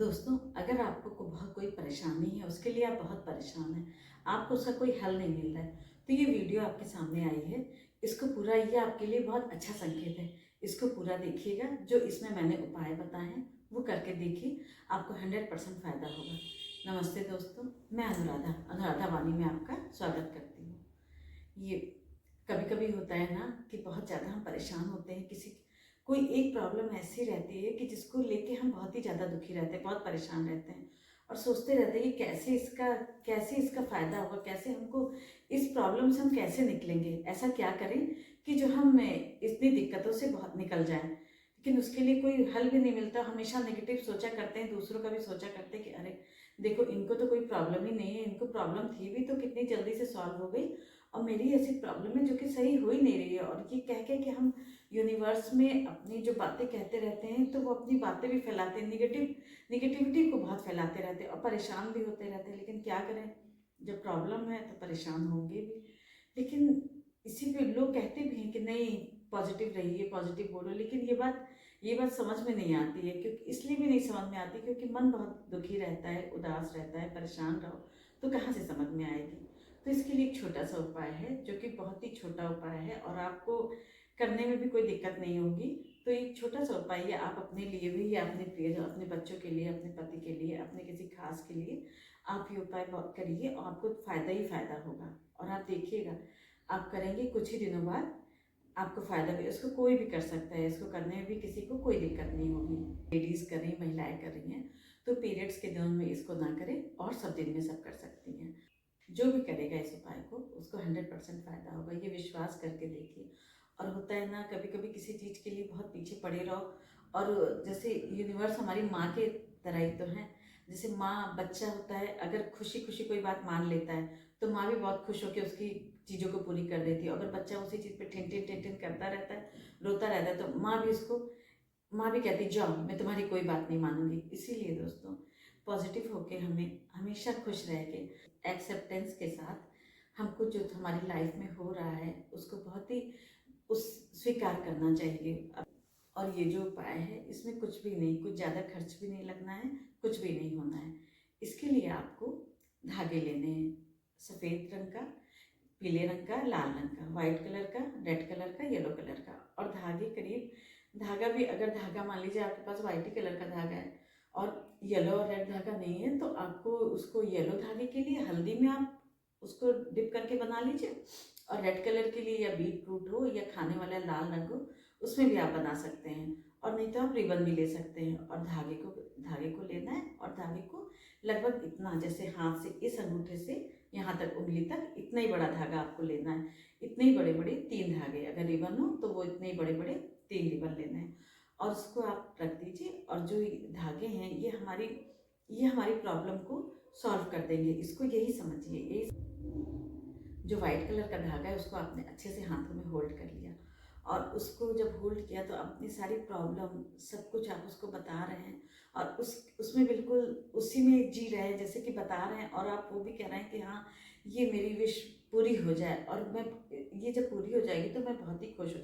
दोस्तों, अगर आपको बहुत कोई परेशानी है, उसके लिए आप बहुत परेशान हैं, आपको उसका कोई हल नहीं मिल रहा है, तो ये वीडियो आपके सामने आई है। इसको पूरा ये आपके लिए बहुत अच्छा संकेत है। इसको पूरा देखिएगा, जो इसमें मैंने उपाय बताए हैं वो करके देखिए, आपको 100% फ़ायदा होगा। नमस्ते दोस्तों, मैं अनुराधा अनुराधा वाणी में आपका स्वागत करती हूँ। ये कभी कभी होता है ना कि बहुत ज़्यादा हम परेशान होते हैं, किसी कोई एक प्रॉब्लम ऐसी रहती है कि जिसको लेके हम बहुत ही ज़्यादा दुखी रहते हैं, बहुत परेशान रहते हैं और सोचते रहते हैं कि कैसे इसका फ़ायदा होगा, कैसे हमको इस प्रॉब्लम से हम कैसे निकलेंगे, ऐसा क्या करें कि जो हम इतनी दिक्कतों से बहुत निकल जाए। लेकिन उसके लिए कोई हल भी नहीं मिलता। हमेशा नेगेटिव सोचा करते हैं, दूसरों का भी सोचा करते हैं कि अरे देखो, इनको तो कोई प्रॉब्लम ही नहीं है, इनको प्रॉब्लम थी भी तो कितनी जल्दी से सॉल्व हो गई, और मेरी ऐसी प्रॉब्लम है जो कि सही हो ही नहीं रही है। और ये कह के कि हम यूनिवर्स में अपनी जो बातें कहते रहते हैं, तो वो अपनी बातें भी फैलाते हैं, निगेटिविटी को बहुत फैलाते रहते हैं और परेशान भी होते रहते हैं। लेकिन क्या करें, जब प्रॉब्लम है तो परेशान होंगे भी। लेकिन इसी पे लोग कहते भी हैं कि नहीं, पॉजिटिव रहिए, पॉजिटिव बोलो, लेकिन ये बात समझ में नहीं आती है। क्योंकि इसलिए भी नहीं समझ में आती क्योंकि मन बहुत दुखी रहता है, उदास रहता है, परेशान रहो तो कहाँ से समझ में आएगी। तो इसके लिए एक छोटा सा उपाय है, जो कि बहुत ही छोटा उपाय है और आपको करने में भी कोई दिक्कत नहीं होगी। तो एक छोटा सा उपाय है, आप अपने लिए भी या अपने प्रिय, अपने बच्चों के लिए, अपने पति के लिए, अपने किसी खास के लिए आप ये उपाय करिए और आपको फ़ायदा ही फ़ायदा होगा। और आप देखिएगा, आप करेंगे कुछ ही दिनों बाद आपको फ़ायदा भी। इसको कोई भी कर सकता है, इसको करने में भी किसी को कोई दिक्कत नहीं होगी। लेडीज़ कर रही, महिलाएं कर रही हैं, तो पीरियड्स के दिनों में इसको ना करें और सब दिन में सब कर सकती हैं। जो भी करेगा इस उपाय को, उसको 100% फ़ायदा होगा, ये विश्वास करके देखिए। और होता है ना, कभी कभी किसी चीज़ के लिए बहुत पीछे पड़े रहो, और जैसे यूनिवर्स हमारी माँ के तरह ही तो है। जैसे माँ, बच्चा होता है, अगर खुशी खुशी कोई बात मान लेता है तो माँ भी बहुत खुश होकर उसकी चीज़ों को पूरी कर देती है। अगर बच्चा उसी चीज़ पे टिन टिन टिन टिन करता रहता है, रोता रहता है, तो माँ भी कहती जाओ, मैं तुम्हारी कोई बात नहीं मानूंगी। इसीलिए दोस्तों, पॉजिटिव होके हमें हमेशा खुश रह के, एक्सेप्टेंस के साथ, हमको जो हमारी लाइफ में हो रहा है उसको बहुत ही उस स्वीकार करना चाहिए। और ये जो उपाय है, इसमें कुछ भी नहीं, कुछ ज़्यादा खर्च भी नहीं लगना है, कुछ भी नहीं होना है। इसके लिए आपको धागे लेने हैं, सफ़ेद रंग का, पीले रंग का, लाल रंग का, वाइट कलर का, रेड कलर का, येलो कलर का। और धागे करीब, धागा भी, अगर धागा मान लीजिए आपके पास वाइट ही कलर का धागा है और येलो और रेड धागा नहीं है, तो आपको उसको येलो धागे के लिए हल्दी में आप उसको डिप करके बना लीजिए, और रेड कलर के लिए या बीट रूट हो या खाने वाला लाल रंग हो, उसमें भी आप बना सकते हैं। और नहीं तो आप रिबन भी ले सकते हैं। और धागे को लेना है, और धागे को लगभग इतना, जैसे हाथ से इस अंगूठे से यहाँ तक, उंगली तक, इतना ही बड़ा धागा आपको लेना है। इतने ही बड़े बड़े 3 धागे, अगर रिबन हो तो वो इतने ही बड़े बड़े 3 रिबन लेना है। और उसको आप रख दीजिए। और जो धागे हैं, ये हमारी प्रॉब्लम को सॉल्व कर देंगे। इसको यही समझिए। यही जो वाइट कलर का धागा है, उसको आपने अच्छे से हाथों में होल्ड कर लिया, और उसको जब होल्ड किया तो अपनी सारी प्रॉब्लम, सब कुछ आप उसको बता रहे हैं, और उसमें बिल्कुल उसी में जी रहे हैं जैसे कि बता रहे हैं। और आप वो भी कह रहे हैं कि हाँ, ये मेरी विश पूरी हो जाए, और मैं, ये जब पूरी हो जाएगी तो मैं बहुत ही खुश हो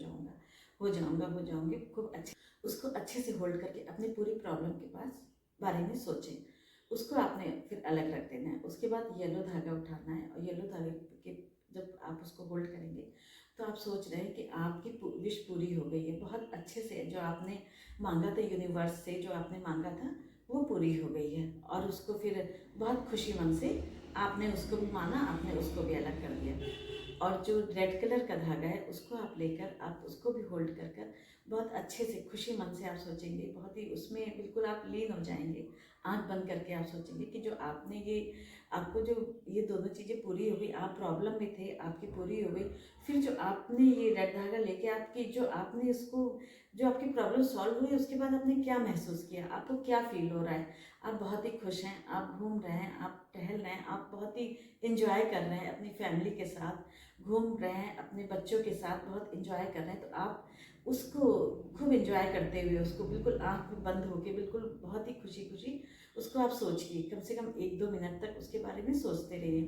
जाऊंगी खूब अच्छे। उसको अच्छे से होल्ड करके अपनी पूरी प्रॉब्लम के पास बारे में सोचें। उसको आपने फिर अलग रख देना है। उसके बाद येलो धागा उठाना है, और येलो धागे के जब आप उसको होल्ड करेंगे तो आप सोच रहे हैं कि आपकी विश पूरी हो गई है, बहुत अच्छे से। जो आपने मांगा था यूनिवर्स से, जो आपने मांगा था वो पूरी हो गई है। और उसको फिर बहुत खुशी मन से आपने उसको भी माना, आपने उसको भी अलग कर दिया। और जो रेड कलर का धागा है, उसको आप लेकर, आप उसको भी होल्ड कर कर बहुत अच्छे से खुशी मन से आप सोचेंगे, बहुत ही उसमें बिल्कुल आप लीन हो जाएंगे। आंख बंद करके आप सोचेंगे कि जो आपने ये, आपको जो ये दोनों चीज़ें पूरी हो गई, आप प्रॉब्लम में थे, आपकी पूरी हो गई। फिर जो आपने ये रेड धागा लेके, आपकी जो आपने इसको, जो आपकी प्रॉब्लम सॉल्व हुई, उसके बाद आपने क्या महसूस किया, आपको क्या फील हो रहा है। आप बहुत ही खुश हैं, आप घूम रहे हैं, आप टहल रहे हैं, आप बहुत ही इंजॉय कर रहे हैं, अपनी फैमिली के साथ घूम रहे हैं, अपने बच्चों के साथ बहुत इंजॉय कर रहे हैं। तो आप उसको खूब इंजॉय करते हुए, उसको बिल्कुल आँख बंद होके, बिल्कुल बहुत ही खुशी खुशी उसको आप सोचिए। कम से कम 1-2 मिनट तक उसके बारे में सोचते रहिए।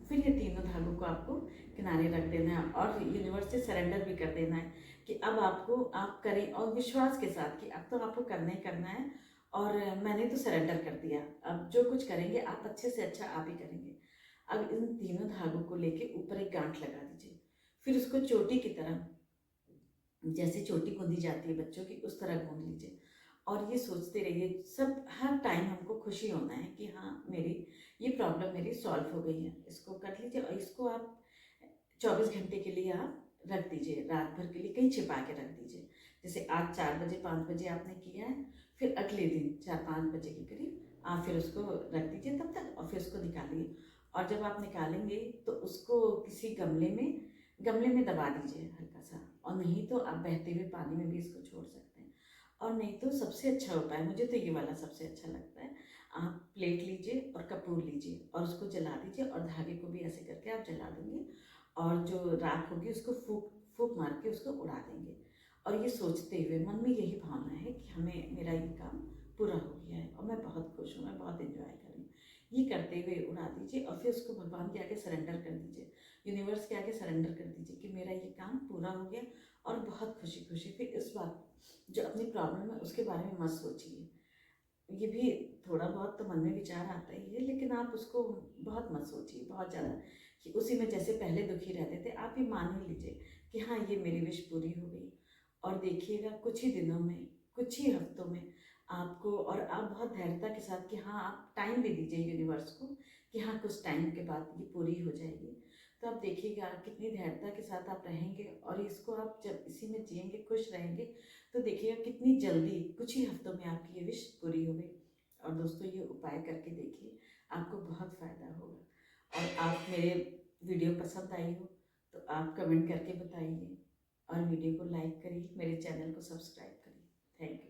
फिर ये तीनों धागों को आपको किनारे रख देना है, और यूनिवर्स से सरेंडर भी कर देना है कि अब आपको, आप करें, और विश्वास के साथ कि अब तो आपको करना ही करना है। और मैंने तो सरेंडर कर दिया। अब जो कुछ करेंगे आप अच्छे से अच्छा आप ही करेंगे। अब इन तीनों धागों को लेके ऊपर एक गांठ लगा दीजिए, फिर उसको चोटी की तरह, जैसे चोटी गूंदी जाती है बच्चों की, उस तरह गूंद लीजिए। और ये सोचते रहिए, सब हर टाइम हमको खुशी होना है कि हाँ मेरी ये प्रॉब्लम मेरी सॉल्व हो गई है। इसको कर लीजिए और इसको आप 24 घंटे के लिए आप रख दीजिए, रात भर के लिए कहीं छिपा के रख दीजिए। जैसे आज 4 बजे 5 बजे आपने किया है, फिर अगले दिन 4-5 बजे के करीब आप फिर उसको रख दीजिए तब तक, और फिर उसको निकालिए। और जब आप निकालेंगे तो उसको किसी गमले में दबा दीजिए हल्का सा, और नहीं तो आप बहते हुए पानी में भी इसको छोड़ सकते हैं। और नहीं तो सबसे अच्छा उपाय, मुझे तो ये वाला सबसे अच्छा लगता है, आप प्लेट लीजिए और कपूर लीजिए और उसको जला दीजिए, और धागे को भी ऐसे करके आप जला देंगे, और जो राख होगी उसको फूक फूक मार के उसको उड़ा देंगे। और ये सोचते हुए मन में यही भावना है कि हमें मेरा ये काम पूरा हो गया है और मैं बहुत खुश हूँ, मैं बहुत एंजॉय कर रही हूँ। ये करते हुए उड़ा दीजिए और फिर उसको भगवान के आगे सरेंडर कर दीजिए, यूनिवर्स के आगे सरेंडर कर दीजिए कि मेरा ये काम पूरा हो गया। और बहुत खुशी खुशी फिर इस बात, जो अपनी प्रॉब्लम है उसके बारे में मत सोचिए। ये भी थोड़ा बहुत तो मन में विचार आता ही है, लेकिन आप उसको बहुत मत सोचिए बहुत ज़्यादा, कि उसी में जैसे पहले दुखी रहते थे आप ये मान ही लीजिए कि हाँ ये मेरी विश पूरी हो गई। और देखिएगा कुछ ही दिनों में, कुछ ही हफ्तों में आपको, और आप बहुत धैर्यता के साथ कि हाँ आप टाइम भी दीजिए यूनिवर्स को कि हाँ कुछ टाइम के बाद ये पूरी हो जाएगी। तो आप देखिएगा कितनी धैर्यता के साथ आप रहेंगे, और इसको आप जब इसी में जिएंगे खुश रहेंगे, तो देखिएगा कितनी जल्दी कुछ ही हफ्तों में आपकी ये विश पूरी हो गई। और दोस्तों ये उपाय करके देखिए, आपको बहुत फ़ायदा होगा। और आप मेरे वीडियो पसंद आई हो तो आप कमेंट करके बताइए, और वीडियो को लाइक करिए, मेरे चैनल को सब्सक्राइब करिए। Thank you.